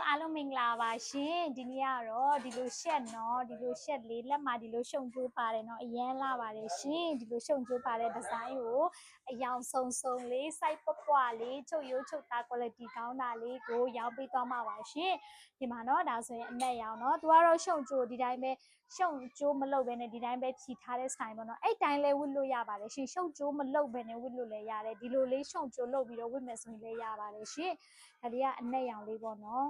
အားလုံးမင်္ဂလာပါရှင်ဒီနေ့ကတော့ဒီလိုရှက်နော်ဒီလိုရှက်လေးလက်မှာဒီလိုရှုံကျိုးပါတယ်နော်အရန်လာပါတယ်ရှင်ဒီလိုရှုံကျိုးပါတဲ့ဒီဇိုင်းကိုအယောင်စုံလေး size ပွားလေးချုပ်ရိုးချုပ်သား quality ကောင်းတာလေးကိုရောင်းပေးသွားမှာပါရှင်ဒီမှာနော်ဒါဆိုရင်အနက်ရောင်နော်သူကတော့ရှုံကျိုးဒီတိုင်းပဲရှုံကျိုးမလုပ်ဘဲနဲ့ဒီတိုင်းပဲဖြီထားတဲ့ဆိုင်ပေါ့နော်အဲ့တိုင်းလဲဝစ်လို့ရပါတယ်ရှင်ရှုံကျိုးမလုပ်ဘဲနဲ့ဝစ်လို့လည်းရတယ်ဒီလိုလေးရှုံကျိုးလုပ်ပြီးတော့ဝစ်မယ်ဆိုရင်လည်းရပါတယ်ရှင်ဒါလေးကအနက်ရောင်လေးပေါ့နော်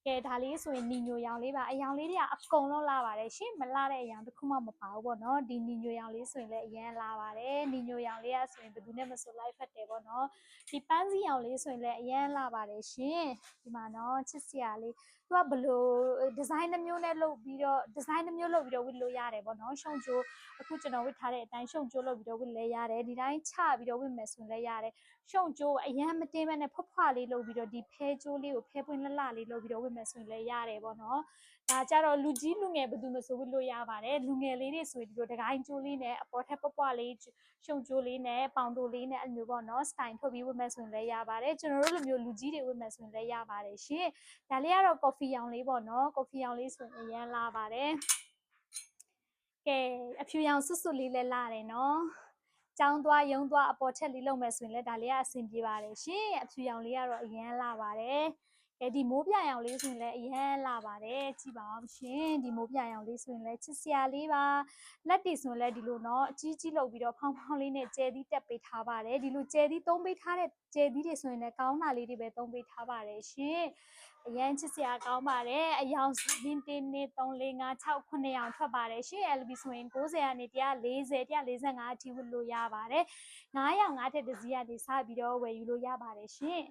ကဲဒါလေးဆိုရင်နီညိုရောင်လေးပါအရောင်လေးတွေကအကုန်လုံးလာပါတယ်ရှင်မလာတဲ့အရောင်တစ်ခုမှမပါဘူးပေါ့နော်ဒီနီညိုရောင်လေးဆိုရင်လည်းအရန်လာပါတယ်နီညိုရောင်လေးကဆိုရင်ဘယ်သူနဲ့မဆိုလိုက်ဖက်တယ်ပေါ့နော်ဒီပန်းစီရောင်လေးဆိုရင်လည်းအရန်လာပါတယ်ရှင်ဒီမှာနော်ချစ်စရာလေးသူကဘလို့ဒီဇိုင်းတစ်မျိုးနဲ့လုပ်ပြီးတော့ဒီဇိုင်းတစ်မျိုးလုပ်ပြီးတော့ဝစ်လို့ရတယ်ပေါ့နော်ရှုံကျိုးအခုကျွန်တော်ဝစ်ထားတဲ့အတိုင်းရှုံကျိုးလုပ်ပြီးတော့ဝစ်လဲရတယ်ဒီတိုင်းချပြီးတော့ဝစ်မယ်ဆိုရင်လည်းရတယ်ရှုံကျိုးအရန်မတင်းပဲနဲ့ဖွားဖွားလေးလုပ်ပြီးတော့ဒီဖဲကျိုးလေးကိုဖဲပွင့်လှလှလေးလုပ်ပြီးတော့ဝစ်မယ်ဆိုရင်လည်းရတယ်ပေါ့နော်ဒါကြတော့လူကြီးလူငယ်ဘယ်သူမှဆိုဝစ်လို့ရပါတယ်လူငယ်လေးတွေဆိုရင်ဒီလိုတကိုင်းကျိုးလေးနဲ့အပေါ်ထက်ပွားပွားလေးရှုံကျိုးလေးနဲ့ပေါင်တိုလေးနဲ့အဲ့လိုမျိုးပေါ့နော်စတိုင်ထုတ်ပြီးဝစ်မယ်ဆိုရင်လည်းရပါတယ်ကျွန်တော်တို့လိုမျိုးလူကြီးတွေဝစ်မယ်ဆိုရင်လည်းရပါတယ်ရှင်ဒါလေးကတော့ကော်ဖီရောင်လေးပေါ့နော်ကော်ဖီရောင်လေးဆိုရင်အရန်လာပါတယ်ကဲအဖြူရောင်စွတ်စွတ်လေးလည်းလာတယ်နော်ကျောင်းသွားရုံးသွားအပေါ်ထက်လေးလုပ်မယ်ဆိုရင်လည်းဒါလေးကအဆင်ပြေပါတယ်ရှင်အဖြူရောင်လေးကတော့အရန်လာပါတယ်ဒီမိုးပြရောင်လေးဆိုရင်လည်းအရန်လာပါတယ်ကြည့်ပါအောင်ရှင်ဒီမိုးပြရောင်လေးဆိုရင်လည်းချစ်စရာလေးပါလက်တီဆိုရင်လည်းဒီလိုနော်အကြီးကြီးလုပ်ပြီးတော့ဖောင်းဖောင်းလေးနဲ့ကျဲသီးတက်ပေးထားပါတယ်ဒီလိုကျဲသီးသုံးပေးထားတဲ့ကျဲသီးတွေဆိုရင်လည်းကောင်းတာလေးတွေပဲသုံးပေးထားပါတယ်ရှင်အရန်ချစ်စရာကောင်းပါတယ်အယောင်ဆိုရင်1 2 3 4 5 6 9ရောင်ထွက်ပါတယ်ရှင် LB ဆိုရင်90ကနေ140 145အထိဝတ်လို့ရပါတယ်9ရောင်9ထက်တစ်စီးကနေစပြီးတော့ဝယ်ယူလို့ရပါတယ်ရှင်